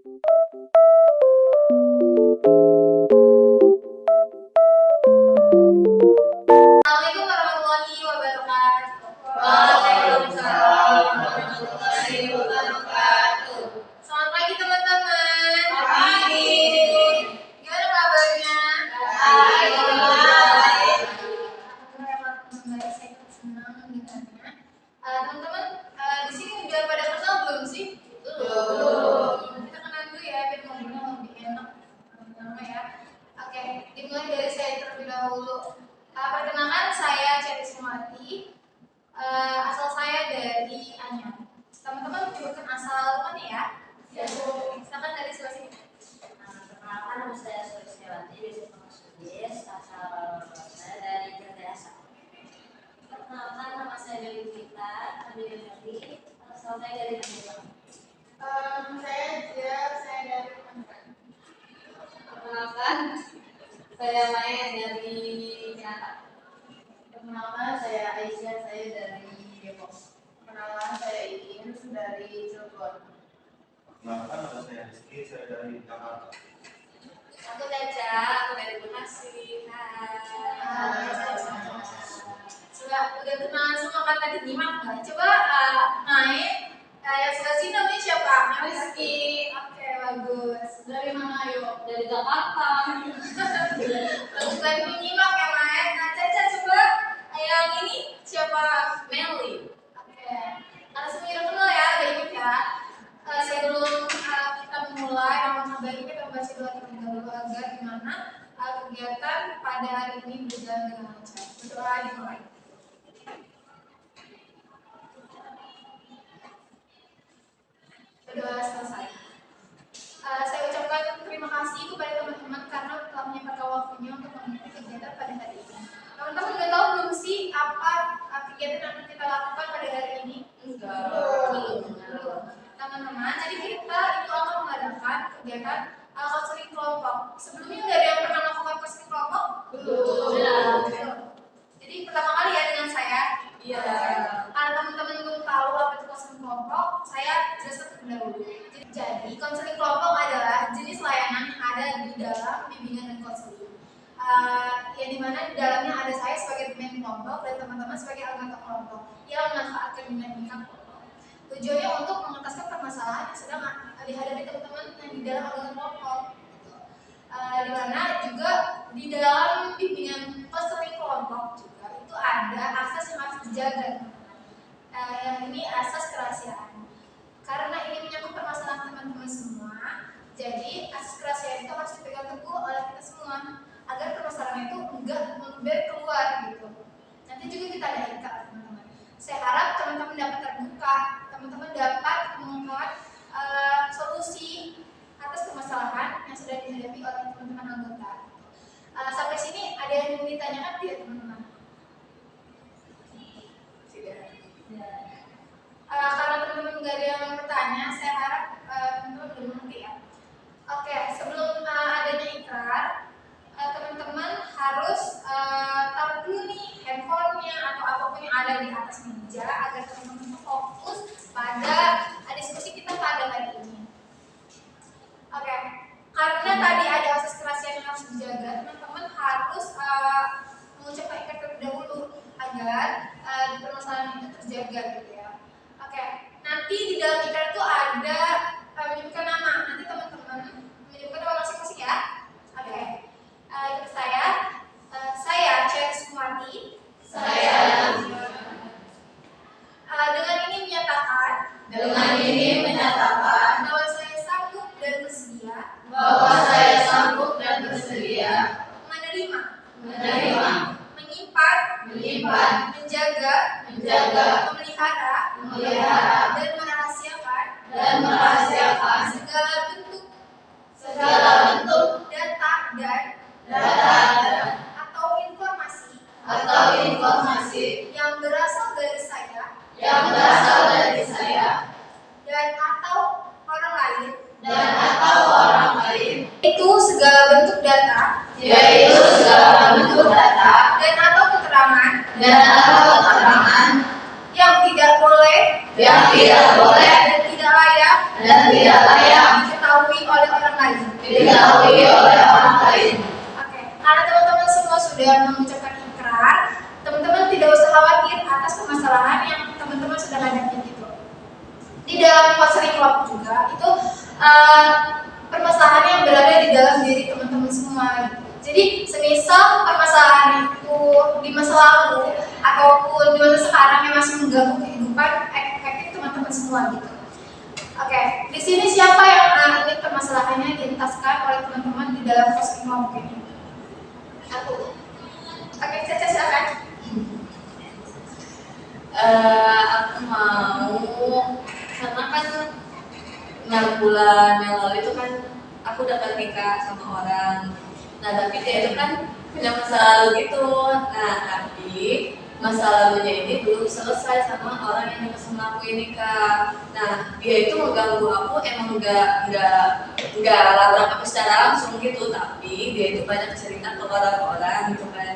Assalamualaikum warahmatullahi wabarakatuh. Waalaikumsalam warahmatullahi wabarakatuh. Selamat pagi teman-teman. Pagi. Gimana kabarnya? Baik. Alhamdulillah, saya senang dengarnya. Teman-teman, di sini udah pada kenal belum sih? Belum. Kita kenal dulu ya, biar ngobrolnya lebih enak. Pertama ya. Oke, dimulai dari saya terlebih dahulu. Perkenalkan, saya Ceri Sumati. Asal saya dari Anyar. Teman-teman menyebutkan asal mana ya? Ya, silakan dari sebelah sini. Perkenalkan, nama saya Sulistiawati, biasa dipanggil Sudis, asal saya dari Jogja. Perkenalkan, nama saya Dewi Gita, Dewi Ferdi, asal saya dari Magelang. Saya dari Pangkal. Perkenalkan, saya Maya dari Jakarta. Perkenalkan, saya Aisyah, saya dari Depok. Perkenalan, saya Iin dari Cilegon. Perkenalkan, nama saya Rizky, saya dari Jakarta. Aku Caca, aku dari Bekasi. Coba udah kenalan semua kan tadi nyimak nggak? Coba naik yang sebelah sini namanya siapa? Rizky. Oke, bagus. Dari mana yuk? Dari Jakarta. Bukan menyimak ya Mai. Nah, Caca coba yang ini siapa? Melly. Oke. Harus udah kenal ya, udah ingat ya. Sebelum kita memulai awal baiknya kita membaca doa terlebih dahulu agar gimana kegiatan pada hari ini berjalan dengan lancar. Berdoa dimulai. Berdoa selesai. Saya ucapkan terima kasih kepada teman-teman karena telah menyempatkan waktunya untuk mengikuti kegiatan pada hari ini. Teman-teman udah tahu belum sih apa kegiatan yang akan kita lakukan pada hari ini? Belum. Teman-teman, jadi kita itu akan mengadakan kegiatan konseling kelompok. Sebelumnya udah ada yang pernah melakukan konseling kelompok? Belum. Jadi pertama kali ya dengan saya. Iya. Karena teman-teman belum tahu apa itu konseling kelompok, saya jelaskan terlebih dahulu. Jadi konseling kelompok adalah jenis layanan yang ada di dalam bimbingan dan konseling. Yang dimana di dalamnya ada saya sebagai pemimpin kelompok dan teman-teman sebagai anggota kelompok yang memanfaatkan dinamika kelompok. Tujuannya untuk mengentaskan permasalahan yang sedang dihadapi teman-teman yang di dalam anggota kelompok. Di mana juga di dalam bimbingan konseling kelompok juga itu ada asas yang harus dijaga. Yang ini asas kerahasiaan. Karena ini menyangkut permasalahan teman-teman semua, jadi asas kerahasiaan itu harus dipegang teguh oleh kita semua agar permasalahan itu enggak member keluar gitu. Nanti juga kita ada ikat teman-teman. Saya harap teman-teman dapat terbuka, teman-teman dapat mengungkapkan solusi atas permasalahan yang sudah dihadapi oleh teman-teman anggota. Sampai sini ada yang ingin ditanyakan tidak teman-teman? Karena teman-teman nggak ada yang bertanya, saya harap teman-teman udah mengerti ya. Oke, sebelum adanya ikrar, teman-teman harus taruh dulu nih handphonenya atau apapun yang ada di atas meja agar teman-teman fokus pada diskusi kita pada hari ini. Oke, karena tadi ada asas kerahasiaan yang harus dijaga, teman-teman harus mengucapkan ikrar terlebih dahulu agar permasalahan itu terjaga gitu ya. Oke, nanti di dalam ikrar itu ada menyebutkan nama. Nanti teman-teman menyebutkan nama masing-masing ya. Oke, ikut saya Ceri Sumati. Dengan ini menyatakan bahwa saya sanggup dan bersedia menerima, menyimpan, menjaga, memelihara, dan merahasiakan segala bentuk data dan atau informasi yang berasal dari saya dan atau orang lain itu segala bentuk data dan atau keterangan yang tidak boleh dan tidak layak diketahui oleh orang lain. Oke, karena teman-teman semua sudah mengucapkan ikrar, teman-teman tidak usah khawatir atas permasalahan yang teman-teman sudah hadapi gitu. Di dalam counseling club juga itu permasalahan yang berada di dalam diri teman-teman semua. Jadi semisal permasalahan itu di masa lalu ataupun di masa sekarang yang masih mengganggu kehidupan efektif teman-teman semua gitu. Oke, di sini siapa yang ingin permasalahannya dientaskan oleh teman-teman di dalam counseling club ini? Aku. Oke, Caca silakan. Aku mau, karena kan 6 bulan yang lalu itu kan aku dapat nikah sama orang. Nah tapi dia itu kan punya masa lalu gitu. Nah tapi masa lalunya ini belum selesai sama orang yang nikah sama aku ini kak. Nah dia itu mengganggu aku emang nggak labrak aku secara langsung gitu, tapi dia itu banyak cerita ke orang-orang gitu kan.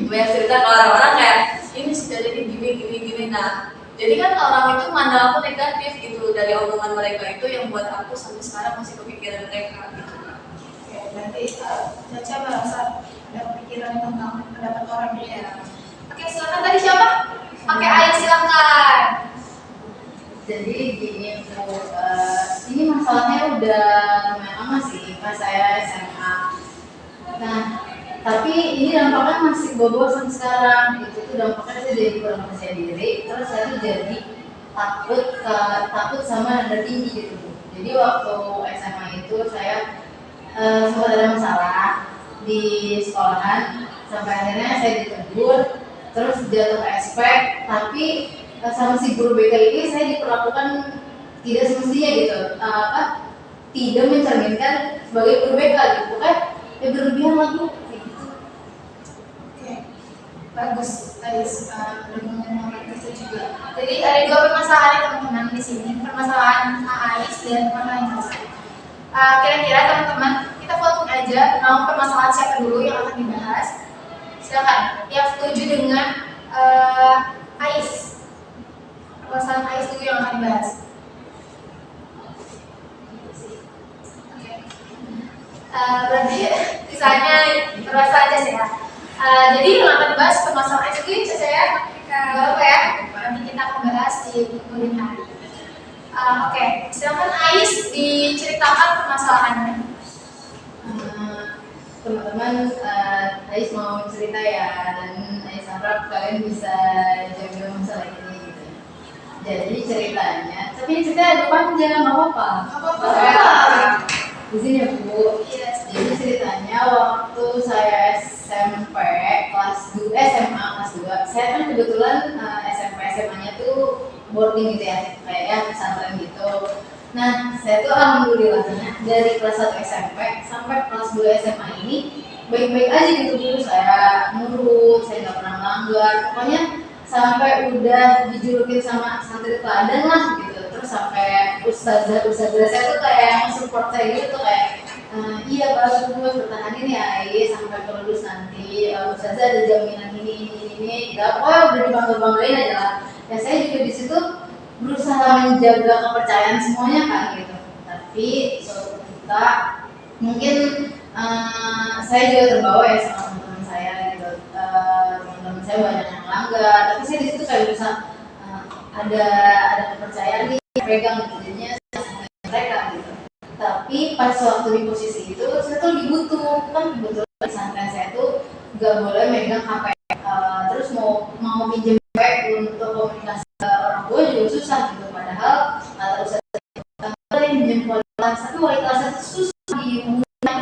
Banyak cerita ke orang-orang kayak ini sudah jadi gini. Nah jadi kan orang itu mandang aku negatif gitu dari omongan mereka itu yang buat aku sampai sekarang masih kepikiran mereka gitu. Oke, berarti Caca merasa ada pikiran tentang pendapat orang dia. Oke, silakan tadi siapa? Pakai air silakan. Jadi gini Bu, ini masalahnya udah lumayan lama sih pas saya SMA. Nah tapi ini dampaknya masih bawa sampai sekarang. Itu tuh dampaknya saya jadi kurang percaya diri, terus saya tuh jadi takut sama nada tinggi gitu. Jadi waktu SMA itu saya sempat ada masalah di sekolahan sampai akhirnya saya ditegur, terus jatuh ke aspek. Tapi sama si guru BK ini saya diperlakukan tidak semestinya gitu, tidak mencerminkan sebagai guru BK gitu kan, ya berlebihan lagi. Bagus, tadi udah ngomong itu juga. Jadi ada dua permasalahan teman-teman di sini, permasalahan Ais dan permasalahan Caca. Kira-kira teman-teman kita voting aja mau permasalahan siapa dulu yang akan dibahas. Silakan, yang setuju dengan Ais. Permasalahan Ais dulu yang akan dibahas. Oke. Berarti misalnya terasa aja sih ya. Jadi yang akan dibahas permasalahan itu saya apa ya? Nanti kita akan bahas di kemudian hari. Oke, silakan Ais diceritakan permasalahannya. Teman-teman, Ais mau cerita ya, dan Ais harap kalian bisa jaga masalah ini gitu. Jadi ceritanya, tapi ceritanya agak panjang, nggak apa-apa. Di sini ya Bu. Jadi ceritanya waktu saya SMP kelas 2, SMA kelas 2, saya kan kebetulan SMP SMA-nya tuh boarding gitu ya, kayak ya pesantren gitu. Nah, saya tuh alhamdulillahnya dari kelas 1 SMP sampai kelas 2 SMA ini baik-baik aja gitu dulu. Saya nurut, saya nggak pernah melanggar, pokoknya sampai udah dijulukin sama santri teladan lah gitu. Terus sampai ustazah saya tuh kayak support saya gitu, kayak iya bagus bertahanin ya sampai lulus nanti, ustazah ada jaminan ini ya pokoknya udah dibangga-banggain aja lah. Ya saya juga di situ berusaha menjaga kepercayaan semuanya kan gitu. Tapi suatu ketika mungkin saya juga terbawa ya sama teman-teman saya gitu. Teman-teman saya banyak yang melanggar, tapi saya di situ kayak bisa ada kepercayaan nih pegang gitu, jadinya mereka gitu. Tapi pas waktu di posisi itu saya tuh dibutuh, kan kebetulan pesantren saya tuh gak boleh megang HP, terus mau pinjam HP untuk komunikasi ke orang tua juga susah gitu. Padahal kata ustadz boleh pinjam wali kelas, tapi wali kelas itu susah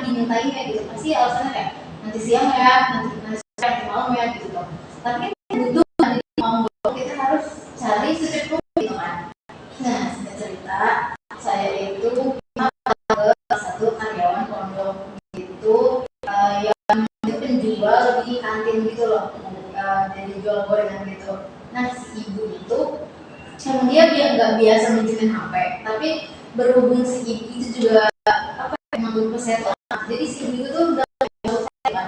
dimintain ya gitu. Pasti alasannya kayak nanti siang ya, nanti sore, nanti malam ya gitu loh. Tapi kan butuh, nanti mau kita harus cari secepatnya gitu kan. Nah singkat cerita, saya itu ke satu karyawan pondok itu yang penjual di kantin gitu loh, jadi jual gorengan gitu. Nah si ibu itu emang dia nggak biasa minjemin HP, tapi berhubung si ibu itu juga apa emang lupa saya tuh, jadi si ibu itu tuh udah kan,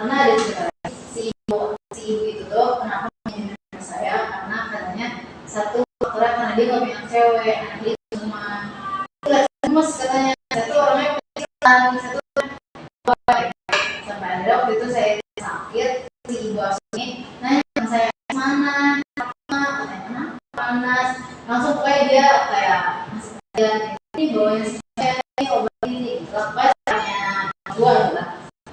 karena ada cerita si ibu itu tuh kenapa minjemin HP saya, karena katanya satu faktornya karena dia nggak punya cewek, anak dia cuma mas katanya saya tuh orangnya saya tuh sampai ada waktu itu saya sakit, si ibu asuh ini nanya sama saya mana, katanya kenapa panas, langsung pokoknya dia kayak masih aja ini bawanya saya ini obat ini, lakukan caranya gua lah.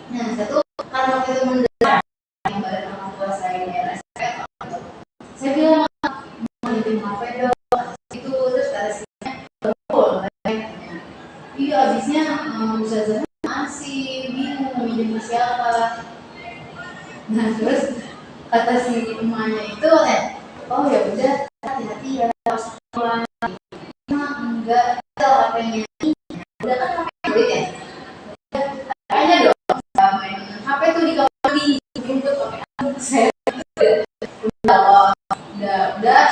Nah saya tuh karena waktu itu mendengar yang badan orang tua saya di RSP, saya bilang mau minjem HP dong, itu terus kata si betul, katanya iya abisnya ustazahnya masih bingung mau minjem ke siapa. Nah terus kata si emaknya itu oh ya udah hati-hati ya harus pulang. Enggak HP-nya udah kan HP duit ya, kayaknya dong main HP tuh di kamar mandi jemput pakai anduk. Saya udah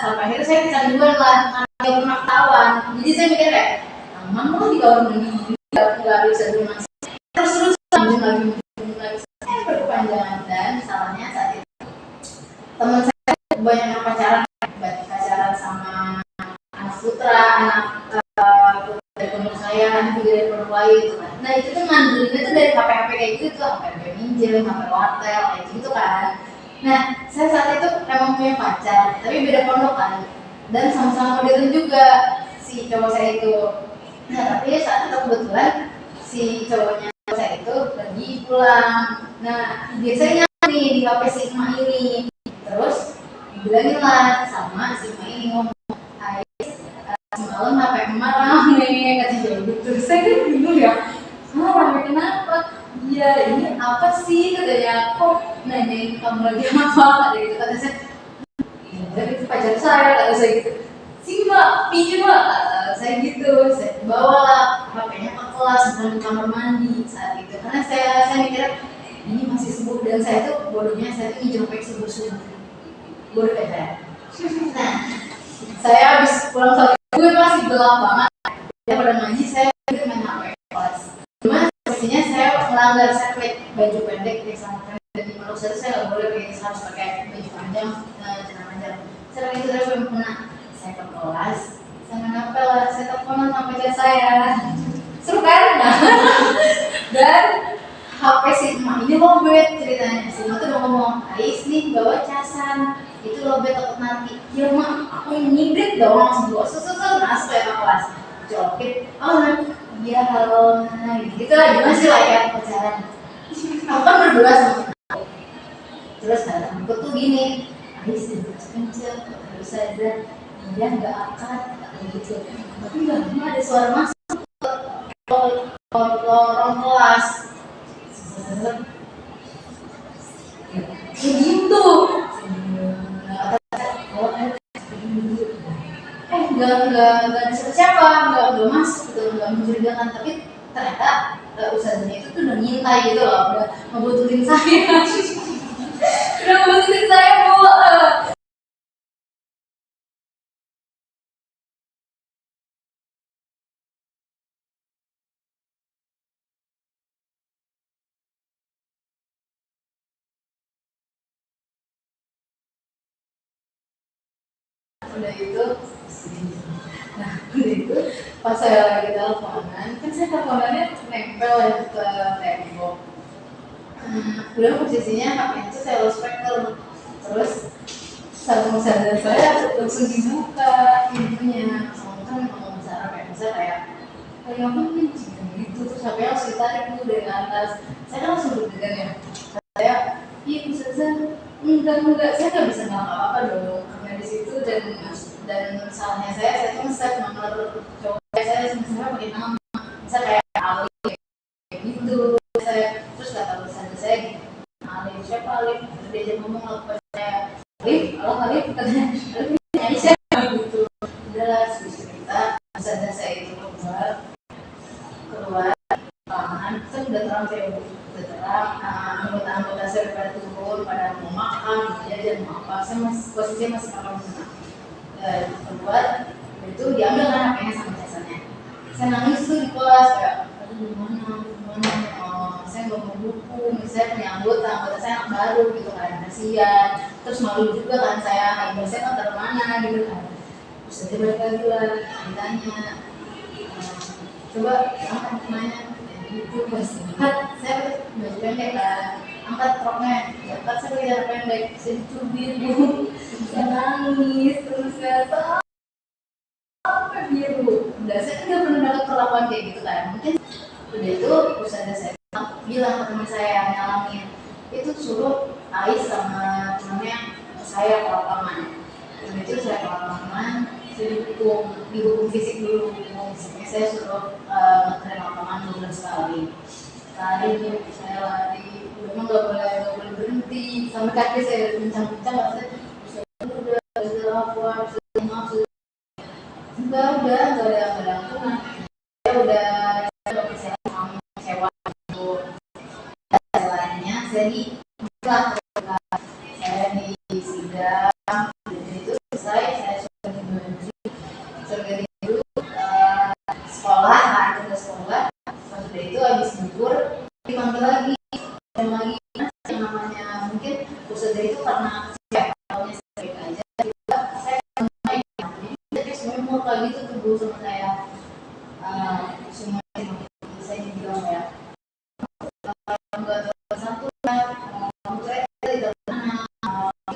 sampai akhirnya saya kecanduan lah karena dia pernah ketahuan. Jadi saya mikir kayak aman kok di kamar mandi nggak bisa rumah terus minjem lagi berkepanjangan. Dan salahnya saat itu teman saya banyak yang pacaran sama anak putra, anak dari pondok saya, anak juga dari pondok lain gitu kan. Nah itu tuh ngandelinnya tuh dari HP kayak gitu tuh, HP minjem, HP wartel kayak gitu kan. Nah saya saat itu emang punya pacar tapi beda pondok kan, dan sama-sama modern juga si cowok saya itu. Nah tapi saat itu kebetulan si cowoknya saya itu lagi pulang. Nah biasanya nih di HP si emak ini, terus dibilangin lah sama si emak ini ngomong, semalam HP emak rame katanya gitu. Saya kan bingung ya, rame kenapa? Iya ini apa sih katanya, kok nanyain kamu lagi apa kata gitu. Kata saya ya itu pacar saya, kata saya gitu. Sini mbak pinjam mbak, saya gitu. Saya bawalah HP-nya ke kelas bukan di kamar mandi saat itu, karena saya mikir ini masih subuh dan saya tuh bodohnya saya tuh minjem HP subuh bodoh kayak saya. Nah saya habis pulang saat gue masih gelap banget ya pada ngaji, saya main HP kelas. Cuma pastinya saya melanggar, saya pakai baju pendek ya sama pendek, dan di Malaysia saya nggak boleh harus pakai baju panjang, celana panjang. Setelah itu saya belum pernah, saya ke kelas, saya ngapel lah, saya teleponan sama pacar saya, seru kan? Nah, dan HP si emak ini lobet ceritanya. Si emak tuh udah ngomong, Ais nih bawa casan, itu lobet takut nanti. Ya mak, aku nyibrit dong langsung bawa susu masuk ya ke kelas. Jokit, oh iya halo, nah gitu lah, gimana sih lah ya pacaran. Aku kan berdua sama aku. Terus kata aku tuh gini, Ais kenceng, terus saya bilang, dia nggak akan gitu. Tapi nggak ada suara masuk lorong kelas. Gitu. Nggak ada siapa, nggak masuk gitu, nggak mencurigakan. Tapi ternyata ustaznya itu tuh udah ngintai gitu loh, udah ngebututin saya. Udah ngebututin saya bu. Udah itu, nah udah itu pas saya lagi teleponan, kan saya teleponannya nempel ya ke tembok. Udah posisinya HP itu saya lost speaker, terus sama sadar saya langsung dibuka pintunya, sama kan ngomong bicara kayak apa nih gitu, terus HP harus ditarik dulu dari atas. Saya kan langsung deg-degan ya, saya iya ustazah enggak, saya nggak bisa ngelakuin apa-apa dong karena di situ. Dan salahnya saya tuh nge-save nomor cowok saya sebenarnya pakai nama, bisa kayak Alif kayak gitu. Saya terus kata ustazah saya gitu, Alif siapa Alif, terus dia ngomong ke saya Alif katanya Alif nyanyi siapa gitu. Udahlah cerita ustazah saya itu keluar ruangan, kan udah terang, saya udah terang, anggota-anggota saya pada turun, pada mau makan, jajan, mau apa, saya posisinya masih pakai rumah. Keluar, itu diambil kan HP-nya sama casannya. Saya nangis tuh di kelas kayak, aduh gimana, saya nggak mau buku, misalnya punya anggota saya anak baru gitu kan, kasihan, terus malu juga kan saya kan taruh mana gitu kan. Terus dia balik lagi lah, ditanya, Coba angkat nanya itu pas angkat saya baju pendek kan, angkat roknya angkat saya pakai jarak pendek, saya dicubit bu, saya nangis terus kata apa biru, udah saya kan nggak pernah dapat perlakuan kayak gitu kan. Mungkin udah itu ustazah saya bilang ke teman saya yang ngalamin itu, suruh Ais sama temennya saya ke lapangan. Udah itu saya ke lapangan, saya dihukum fisik dulu. Dihukum fisiknya saya suruh ngetrain lapangan 2 bulan sekali. Lari tuh saya lari, udah nggak boleh berhenti, sampai kaki saya pincang-pincang, saya udah lapor, sudah masuk, nggak ada ampunan. Saya udah saya mau sewa untuk lainnya, saya di sidang, jadi itu selesai saya suruh ganti dulu sekolah, kan udah sekolah, sudah itu habis libur dipanggil lagi dan lagi yang namanya mungkin ustazah itu karena saya tahunya baik aja, juga saya main, jadi semua mau kayak gitu tuh sama saya, semua saya bilang ya nggak satu kan, saya tidak pernah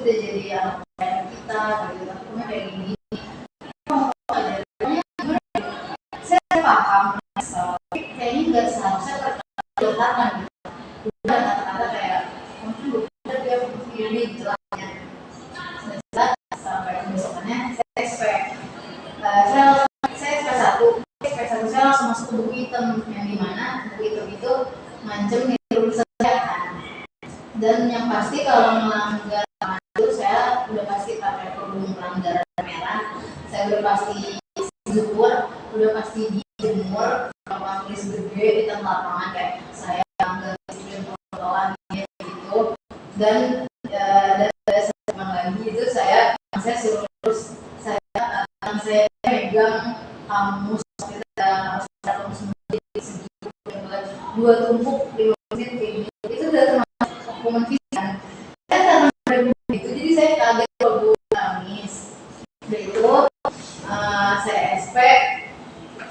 udah jadi anak kita gitu, tapi kayak gini saya paham, kayaknya nggak seharusnya terkatakan gitu, udah kata-kata kayak mungkin udah dia begini jelasnya, sampai besokannya saya expect, saya expect satu saya langsung masuk ke buku hitam, yang dimana buku hitam itu ngancem urusan saya kan. Dan yang pasti kalau melanggar itu saya udah pasti pakai kerudung pelanggaran merah, saya udah pasti zuhur, udah pasti dijemur, kalau tulis gede di tengah lapangan kayak saya melanggar disiplin protokolan gitu. Dan dari setelah lagi itu saya suruh terus saya megang kamus, kita harus kamus segitu, 2 tumpuk 5 menit kayak gitu, itu udah termasuk hukuman fisik kan. Saya karena itu jadi saya kaget kalau nangis. Udah itu saya expect,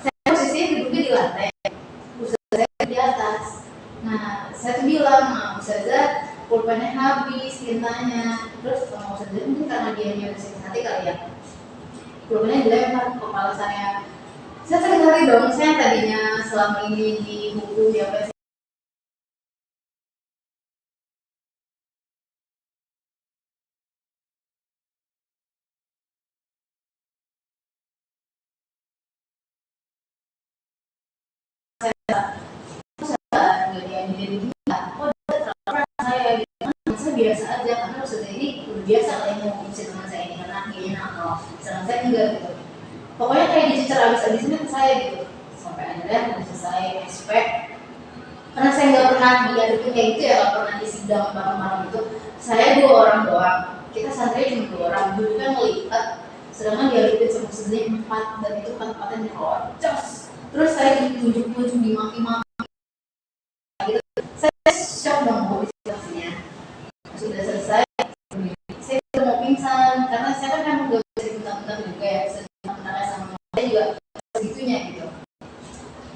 saya posisinya duduknya di lantai, ustazah saya di atas. Nah saya tuh bilang, ustazah pulpennya habis, tintanya. Terus sama ustazah mungkin karena dia sakit hati kali ya, pulpennya dilempar ke kepala saya. Saya sakit hati dong, saya tadinya selama ini dihukum di apa, nggak diambil gila, kok dia terlalu saya gitu, saya biasa aja karena ustazah ini udah biasa kali mau ngusir teman saya ini karena dia nakal, sedangkan saya enggak gitu. Pokoknya kayak dicecer abis-abisan ke saya gitu, sampai akhirnya udah selesai expect. Karena saya nggak pernah diadepin kayak gitu ya, nggak pernah di sidang bareng-bareng gitu. Saya 2 orang doang, kita santri cuma 2 orang, duduknya ngelipat, sedangkan diadepin sama ustazah 4, dan itu 4-4-nya dikocos. Terus saya ditunjuk-tunjuk, dimaki-maki. Saya shock dong habis situasinya. Sudah selesai, saya udah mau pingsan karena saya kan memang gak bisa bentar-bentar juga ya, sebentar sama saya juga segitunya gitu.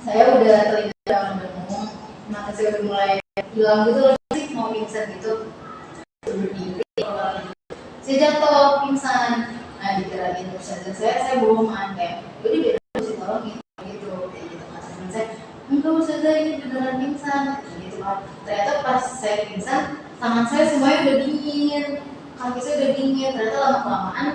Saya udah terlibat dalam ngomong, mata saya udah mulai hilang gitu loh, sih mau pingsan gitu. Berdiri, saya jatuh pingsan. Nah dikirain ustazah saya bohongan kayak, jadi biar aku sih tolongin gitu, kayak gitu kan. Teman saya, enggak ustazah ini beneran pingsan. Ternyata pas saya pingsan, tangan saya semuanya udah dingin, kaki saya udah dingin. Ternyata lama-kelamaan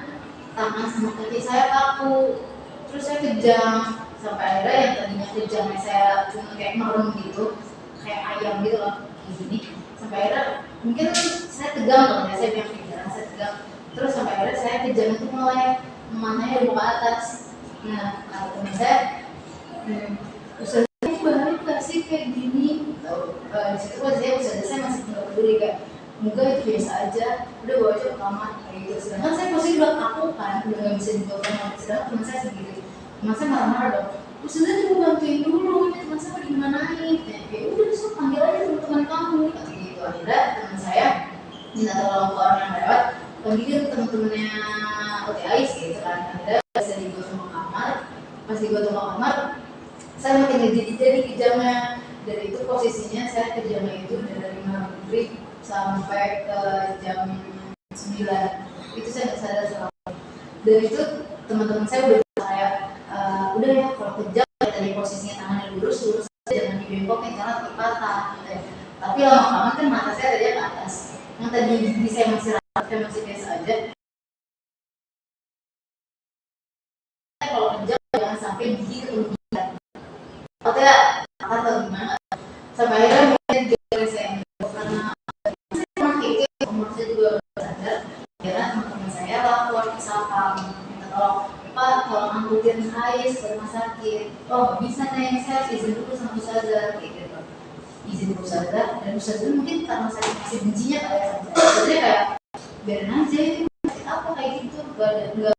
tangan sama kaki saya kaku. Terus saya kejang, sampai akhirnya yang tadinya kejangnya saya cuma kayak merem gitu, kayak ayam gitu loh, gini. Sampai akhirnya mungkin saya tegang loh ya, saya bilang pikiran saya tegang. Terus sampai akhirnya saya kejang itu mulai matanya udah ke atas. Nah, teman saya, ustazah balik gak sih kayak gini? Di situ saya masih nggak peduli, kayak enggak itu biasa aja, udah bawa aja ke kamar kayak gitu. Sedangkan saya posisi udah kaku kan, udah nggak bisa dibawa ke kamar. Sedangkan teman saya sendiri, teman saya marah-marah dong, ustazah coba bantuin dulu, ini teman saya pada gimanain. Ya udah besok panggil aja teman-teman kamu kayak gitu. Akhirnya teman saya minta tolong ke orang yang lewat, panggilin teman-temannya OTAIS gitu kan. Akhirnya bisa dibawa ke kamar, pas dibawa ke kamar saya makin jadi kejamnya. Dan itu posisinya saya kejamnya itu dari maghrib sampai ke jam 9. Itu saya nggak sadar soal. Dan itu teman-teman saya udah kayak udah ya kalau kejam tadi posisinya tangannya lurus aja, jangan dibengkokin karena patah gitu ya. Tapi lama-lama kan mata saya tadi ke atas, yang tadi saya masih rapat, saya masih biasa aja. Kalau kejam jangan sampai gigi kerugian atau atau gimana, sampai akhirnya mungkin jadi saya karena memang itu umur saya juga sadar. Akhirnya teman-teman saya lapor ke Sapam minta tolong, Pak tolong angkutin Ais ke rumah sakit. Oh bisa nih, saya izin dulu sama Ustazah gitu, izin ke Ustazah. Dan Ustazah mungkin karena saya masih bencinya kali ya, jadi kayak biarin aja itu apa kayak gitu, nggak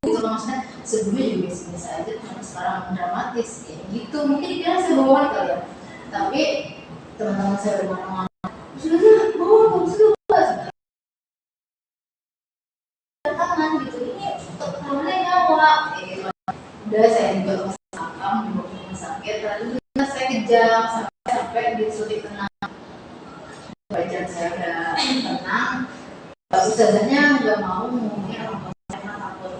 gitu loh, maksudnya sebelumnya juga biasa aja, cuma sekarang dramatis kayak gitu. Mungkin dikira saya bohong kali ya, tapi teman-teman saya udah ngomong sudah bohong sudah tangan gitu, ini temennya nyawa kayak gitu. Udah saya juga ke Sapam, dibawa ke rumah sakit, lalu saya kejang sampai disuntik tenang. Badan saya udah tenang, Ustazahnya nggak mau ngomongin orang tua saya karena takut.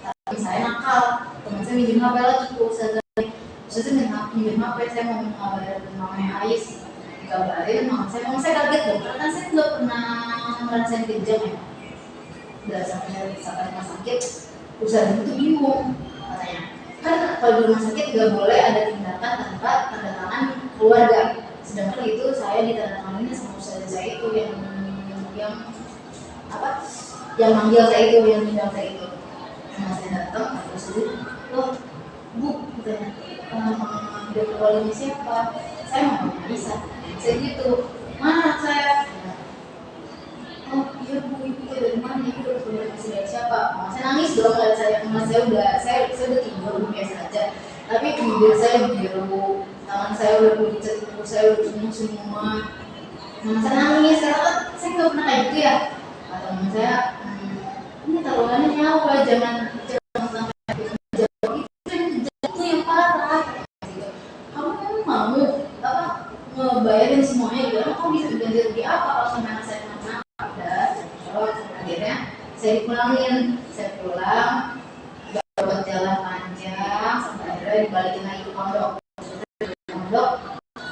Tapi saya nakal, teman saya minjem HP lagi ke Ustazah. Ustazah minjem HP, saya mau ngabarin namanya Ais. Dikabarin, mama saya kaget dong, karena kan saya nggak pernah ngerasain kejam ya. Udah sampai rumah sakit, Ustazah itu bingung katanya. Kan kalau di rumah sakit nggak boleh ada tindakan tanpa tanda tangan keluarga. Sedangkan itu saya ditandatangani sama Ustazah saya itu yang apa, yang manggil saya itu, yang bilang saya itu. Nah saya datang, terus dulu, loh Bu, katanya, dari keluarganya siapa? Saya mau Aisyah. Saya gitu, mana saya? Oh iya Bu, ibu dari mana? Ibu dari keluarga dari siapa? Saya nangis dong, saya udah tidur biasa aja. Tapi bibir saya biru, tangan saya udah pucat, saya udah semua semua. Saya nangis, saya nggak pernah kayak gitu ya. Teman saya, ini taruhannya nyawa, jangan sampai jatuh, itu yang parah gitu. Kamu mau apa ngebayarin semuanya gitu, kamu bisa ganti rugi apa kalau sama anak saya kenapa? Udah akhirnya saya dipulangin, saya pulang dapat jalan panjang sampai akhirnya dibalikin lagi ke pondok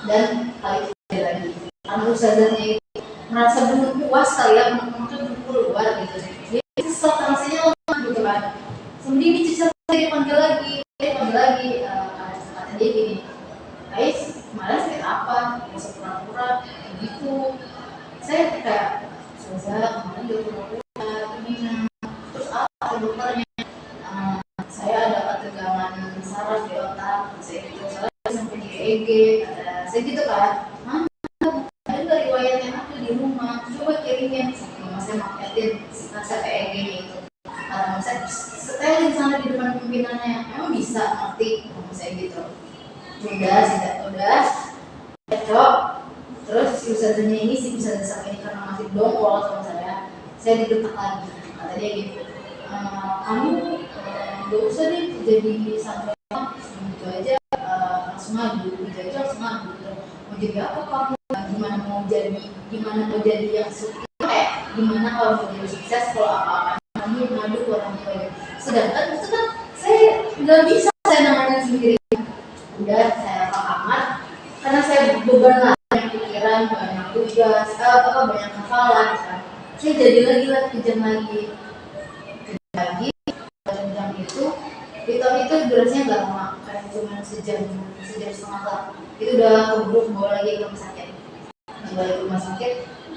dan kali itu lagi karena Ustazahnya itu merasa belum puas kali ya, keluar gitu. Dia sesak rasanya lemah gitu kan. Kemudian dia dipanggil lagi, kata dia gini, Ais, kemarin sakit apa? Masa pura-pura gitu. Saya kayak, Ustazah, kemarin dia pura-pura, gimana? Terus apa dokternya? Saya ada ketegangan saraf di otak, saya gitu, soalnya sampai di EEG, saya gitu kan. Ada riwayatnya aku di rumah, coba kirimin. Saya maketin rasa EEG itu. Saya setelin sana di depan pimpinannya, emang bisa ngerti? Saya gitu. Udah, cocok. Terus si Ustazahnya ini, si Ustazah sama ini karena masih dongkol sama saya didetak lagi. Kata dia gitu, kamu gak usah deh jadi sampai gitu aja, langsung maju, gitu aja langsung maju. Mau jadi apa kamu? Gimana mau jadi yang sukses, kayak gimana kalau mau jadi sukses, kalau apa-apa kamu ngadu ke orang tua. Sedangkan itu kan saya nggak bisa saya nanganin sendiri. Udah saya ke kamar karena saya beban lah, banyak pikiran, banyak tugas, banyak hafalan kan. Saya jadi lagi kejam lagi jam itu durasinya nggak lama, kayak cuma sejam setengah lah. Itu udah keburu bawa lagi ke rumah sakit.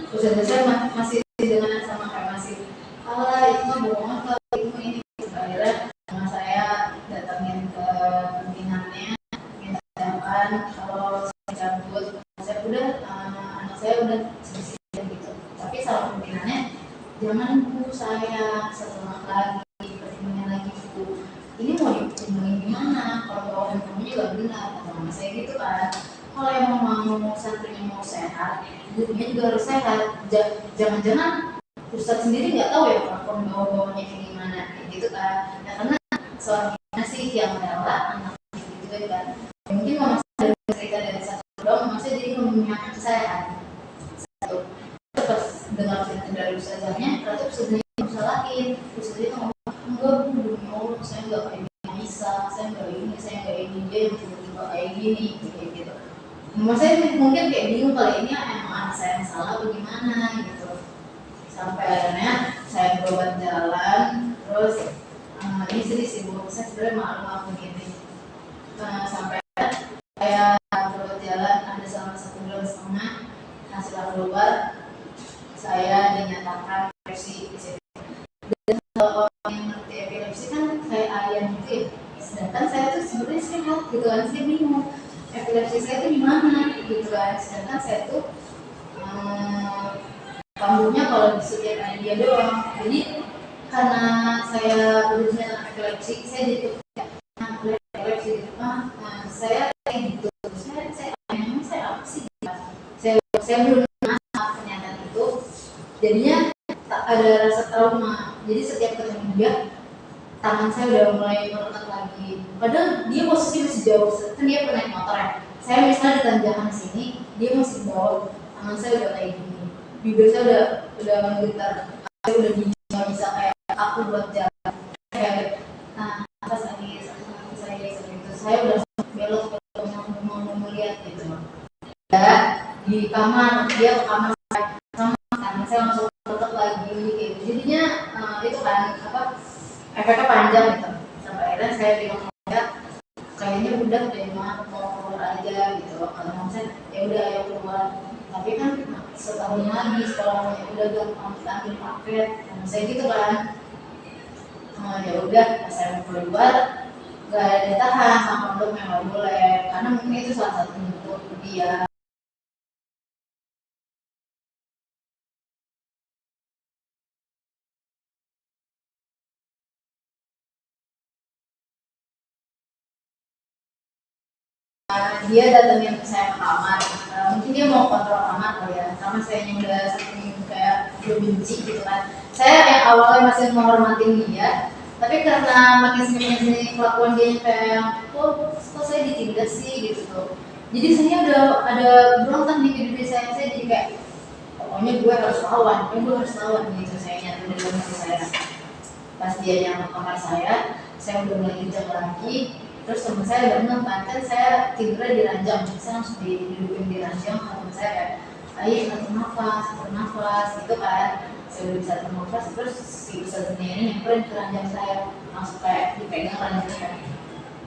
Terus saya masih dengan sama kayak masih itu mah bohong, itu mah ini. Akhirnya sama saya datangin ke pimpinannya, minta tindakan kalau saya cabut, saya udah anak saya udah selesai gitu. Tapi salah pimpinannya, jangan Bu, saya setelah lagi pertimbangan lagi Bu, ini mau dipertimbangin gimana? Kalau bawaan kamu juga benar, sama saya gitu kan. Kalau emang mau santrinya mau sehat, gurunya juga harus sehat. Jangan-jangan Ustadz sendiri nggak tahu ya kelakuan bawah-bawahnya kayak gimana, gitu kan? Ya karena seorang sih yang rela anak gitu kan. Mungkin mama saya cerita dari satu doang, mama saya jadi memihakkan ke saya kan. Satu, terus pas dengar cerita dari ustazahnya, ternyata ustazahnya disalahin. Ustazahnya tuh ngomong, enggak bu, demi Allah saya nggak kayak bisa, saya nggak ini, dia yang tiba-tiba kayak gini, kayak gitu. Mama saya mungkin kayak bingung kali ini emang anak saya yang salah atau gimana gitu. Sampai akhirnya saya berobat jalan, terus ini sedih sih bu, saya sebenarnya malu begini. Sampai saya berobat jalan ada selama 1,5 bulan, hasil keluar saya dinyatakan epilepsi di situ. Dan kalau orang yang ngerti epilepsi kan kayak ayam gitu ya, sedangkan saya tuh sebenarnya sehat gitu kan, saya bingung epilepsi saya tuh gimana gitu kan, sedangkan saya tuh kambuhnya kalau di setiap ada dia doang. Jadi karena saya udah epilepsi, saya jadi epilepsi gitu. Saya kayak gitu. Saya emang saya apa sih? Saya belum masak pernyataan itu. Jadinya tak ada rasa trauma. Jadi setiap ketemu dia, tangan saya udah mulai merekat lagi. Padahal dia posisi masih jauh. Kan dia pernah naik motor ya. Saya misalnya di tanjakan sini, dia masih bawah. Tangan saya udah kayak gini. Bibir saya udah menggetar. Saya udah nggak bisa kayak aku buat jalan. Kayak atas lagi saya gitu. Saya udah belok mau lihat gitu. Ya di kamar, dia ke kamar karena saya langsung tetap lagi gitu. Jadinya itu kan apa efeknya panjang gitu. Sampai akhirnya saya bilang saya kayaknya udah deh mau keluar aja gitu. Kalau saya ya udah ayo keluar. Tapi kan setahun lagi sekolahnya udah gampang kita ambil paket. Saya gitu kan. Ya udah saya mau keluar nggak ada ditahan sama pondok yang nggak boleh karena mungkin itu salah satu bentuk dia. Dia datangin saya ke kamar, mungkin dia mau kontrol kamar kali ya, karena saya udah saking kayak udah benci gitu kan. Saya yang awalnya masih menghormatin dia, tapi karena makin sini kelakuan dia kayak kok saya ditindas sih gitu tuh. Jadi saya udah ada berontak di diri saya jadi kayak pokoknya gue harus lawan gitu saya nyatu di dalam hati saya. Pas dia yang ke kamar saya udah mulai kencang lagi. Terus teman saya udah bilang kan saya tidurnya di ranjang, saya langsung didudukin di ranjang. Teman saya kayak, ayo atur nafas gitu kan. Saya udah bisa atur nafas, terus si ustaznya ini nyamperin ke ranjang saya, langsung kayak dipegang ranjangnya kayak,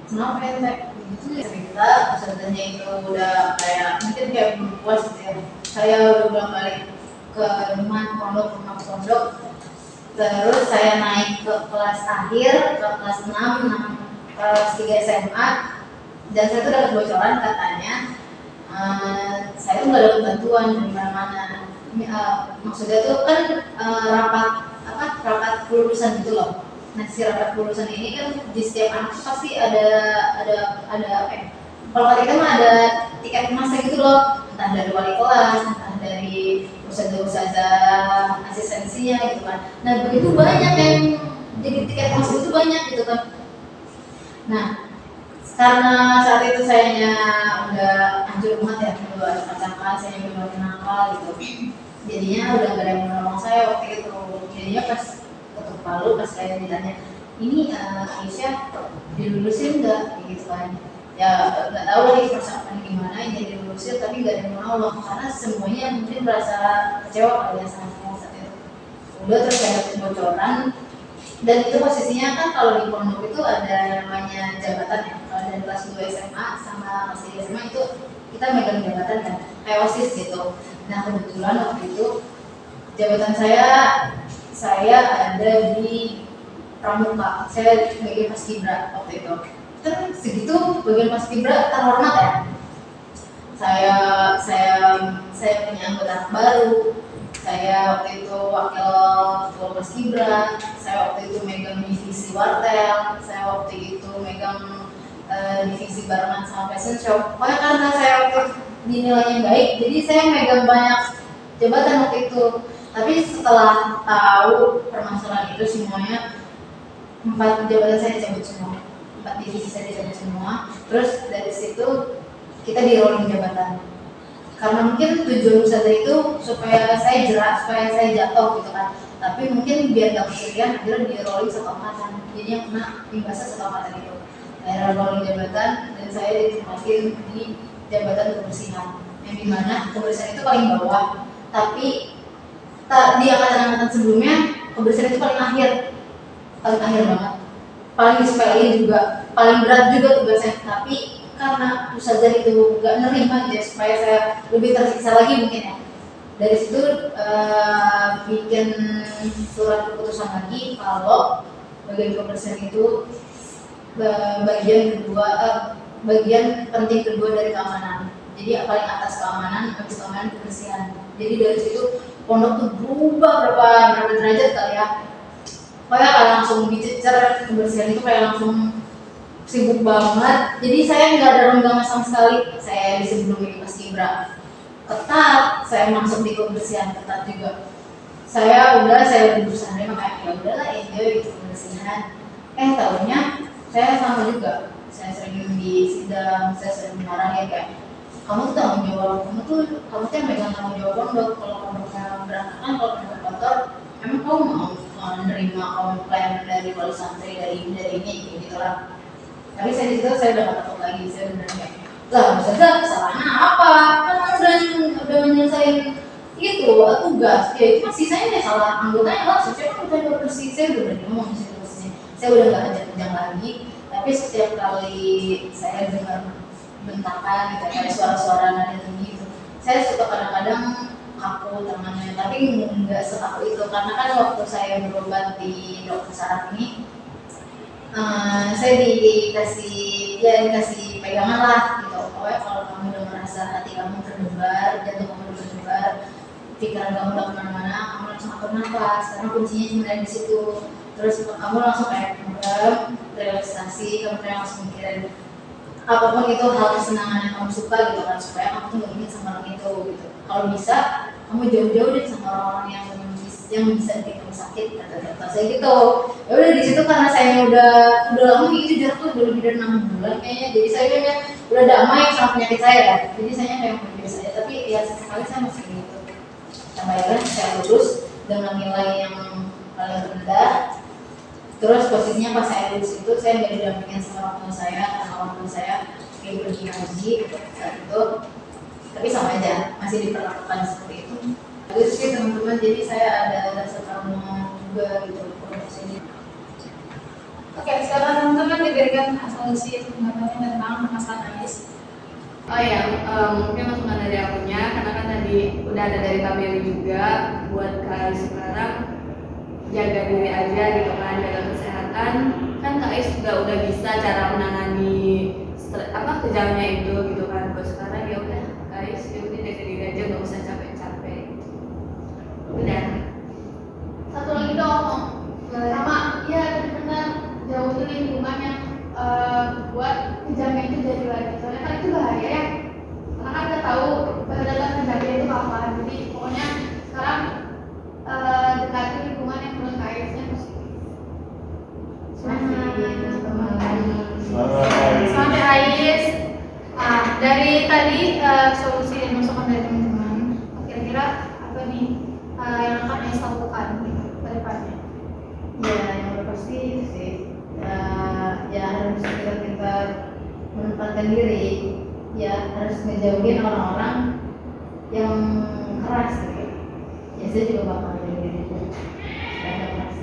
kenapa ente? Gitu ya kita ustaznya itu udah kayak mungkin kayak belum puas gitu ya. Saya udah pulang balik ke rumah pondok. Terus saya naik ke kelas akhir, ke kelas 6 kelas 3 SMA, dan saya tuh dapat bocoran katanya saya tuh nggak dapat bantuan dari mana-mana. Maksudnya tuh kan rapat kelulusan gitu loh. Nah si rapat kelulusan ini kan di setiap anak tuh pasti ada apa ya? Kalau kita mah ada tiket emasnya gitu loh, entah dari wali kelas, entah dari ustazah asistensinya gitu kan. Nah begitu banyak yang jadi tiket emas itu banyak gitu kan. Nah, karena saat itu sayanya udah hancur banget ya, udah acak-acakan, saya udah nakal gitu. Jadinya udah gak ada yang menolong saya waktu itu. Jadinya pas ketuk palu, pas saya ditanya, ini Aisyah dilulusin nggak? Gitu kan. Ya nggak tahu lagi persiapan gimana yang dilulusin, tapi nggak ada yang menolong karena semuanya mungkin merasa kecewa kali ya sama saya saat itu. Udah terus saya dapat bocoran. Dan itu posisinya kan kalau di pondok itu ada namanya jabatan ya. Kalau dari kelas 2 SMA sama kelas 3 SMA itu kita megang jabatan kan, kayak OSIS gitu. Nah kebetulan waktu itu jabatan saya ada di pramuka. Saya sebagai paskibra waktu itu. Kan segitu bagian paskibra terhormat ya. Saya punya anggota baru. Saya waktu itu wakil ketua paskibra, saya waktu itu megang divisi wartel, saya waktu itu megang divisi barengan sama fashion shop. Pokoknya karena saya waktu itu dinilainya baik, jadi saya megang banyak jabatan waktu itu. Tapi setelah tahu permasalahan itu semuanya, 4 jabatan saya dicabut semua, 4 divisi saya dicabut semua. Terus dari situ kita di rolling jabatan. Karena mungkin tujuan ustazah itu supaya saya jerak, supaya saya jatuh gitu kan. Tapi mungkin biar gak keserian akhirnya di rolling satu angkatan. Jadi yang kena imbasnya satu angkatan itu. Akhirnya rolling jabatan dan saya ditempatin di jabatan kebersihan. Yang dimana kebersihan itu paling bawah. Tapi di angkatan-angkatan sebelumnya kebersihan itu paling akhir banget, paling disepelein juga, paling berat juga tugasnya. Tapi karena ustazah itu gak nerima gitu ya, supaya saya lebih tersiksa lagi mungkin ya, dari situ bikin surat keputusan lagi kalau bagian kebersihan itu bagian penting kedua dari keamanan. Jadi paling atas keamanan, habis keamanan kebersihan. Jadi dari situ pondok tuh berubah berapa derajat kali ya. Kayak langsung dicecer, kebersihan itu kayak langsung sibuk banget. Jadi saya nggak ada renggang sama sekali. Saya di sebelum ini pas Kibra ketat, saya masuk di kebersihan ketat juga. Saya berusaha kayak ya udahlah enjoy gitu kebersihan. Tahunya saya sama juga. Saya sering di sidang, saya sering dimarahin kayak kamu tuh tanggung jawab, kamu tuh yang megang tanggung jawab pondok. Kalau pondoknya berantakan, kalau pondok kotor, emang kamu mau menerima komplain dari wali santri dari ini gitu lah. Tapi saya di situ saya udah gak takut lagi, saya udah kayak lah ustazah kesalahannya apa? Kan udah menyelesaikan itu tugas, ya itu masih saya salah anggotanya lah. Saya kan udah bersih, saya udah berani ngomong di situ posisinya. Saya udah gak ajak-ajak lagi. Tapi setiap kali saya dengar bentakan gitu, kayak suara-suara nada tinggi gitu, saya suka kadang-kadang kaku tangannya, tapi nggak sekaku itu. Karena kan waktu saya berobat di dokter saraf ini, saya dikasih pegangan lah gitu. Pokoknya kalau kamu udah merasa hati kamu terdebar, jantung kamu udah terdebar, pikiran kamu udah kemana-mana, kamu langsung atur nafas. Karena kuncinya sebenarnya di situ. Terus kamu langsung kayak relaksasi, kamu kayak langsung mikirin apapun itu hal kesenangan yang kamu suka gitu kan, supaya kamu tuh nggak ingat sama orang itu gitu. Kalau bisa kamu jauh-jauh deh sama orang-orang yang bisa bikin kamu sakit, kata-kata saya gitu. Ya udah di situ karena saya udah lama gitu, jarak tuh udah lebih dari 6 bulan kayaknya. Jadi saya udah damai sama penyakit saya ya. Jadi saya kayak biasa aja, tapi ya sesekali saya masih gitu. Sampai akhirnya saya lulus dengan nilai yang paling rendah. Terus posisinya pas saya lulus itu saya nggak didampingin sama orang tua saya, karena orang tua saya kayak pergi ngaji saat itu. Tapi sama aja masih diperlakukan seperti itu. Terus sih teman-teman, jadi saya ada rasa trauma juga gitu proses ini. Oke, sekarang teman-teman diberikan solusi pendapatnya tentang masalah nangis. Oh ya, mungkin masukan dari akunya, karena kan tadi udah ada dari Kak Meli juga, buat kali sekarang jaga diri aja gitu kan, jaga kesehatan. Kan Kak Ais juga udah bisa cara menangani kejamnya itu gitu kan. Buat sekarang ya udah Kak Ais ya udah jaga diri aja, nggak usah capek-capek. Udah. Satu lagi dong, sama ya benar, jauhi lingkungan yang buat kejamnya itu jadi lagi. Soalnya kan itu bahaya ya, karena kan kita tahu berdasarkan kejamnya itu apa. Jadi pokoknya sekarang dekati lingkungan yang menurut KS-nya positif. Semangat ya Ais. Dari tadi solusi dan masukan dari teman-teman, kira-kira apa nih yang akan Ais lakukan ke depannya? Ya yang udah pasti sih ya harus kita menempatkan diri, ya harus ngejauhin orang-orang yang keras gitu. Ya saya juga bakal jadi diri itu keras.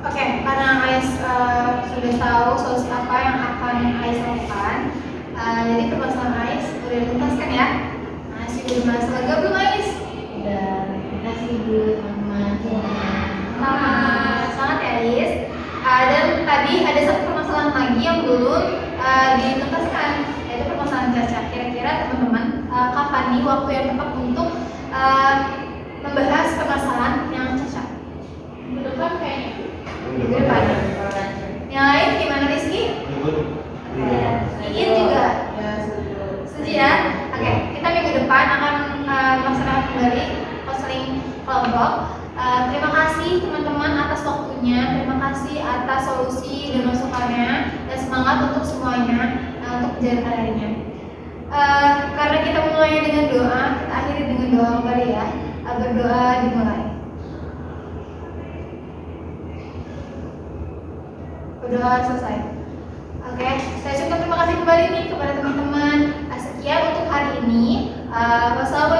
Oke, karena Ais sudah tahu solusi apa yang akan Ais lakukan, jadi permasalahan Ais udah dituntaskan ya. Ais juga udah merasa lega belum Ais? Udah, terima kasih Bu teman-teman. Semangat ya Ais. Dan tadi ada satu permasalahan lagi yang belum dituntaskan, yaitu permasalahan cacat. Kira-kira teman-teman kapan nih waktu yang tepat untuk membahas permasalahan yang cacat? Minggu depan kayaknya. Minggu depan. Yang lain gimana Rizky? Iin juga. Setuju ya? Oke, kita minggu depan akan melaksanakan kembali konseling kelompok. Terima kasih teman-teman atas waktunya, terima kasih atas solusi dan masukannya, dan semangat untuk semuanya untuk pelajaran kali ini. Karena kita mulai dengan doa, kita akhiri dengan doa kembali ya. Berdoa dimulai. Berdoa selesai. Oke, saya ucapkan terima kasih kembali nih kepada teman-teman. Sekian untuk hari ini. Wassalamualaikum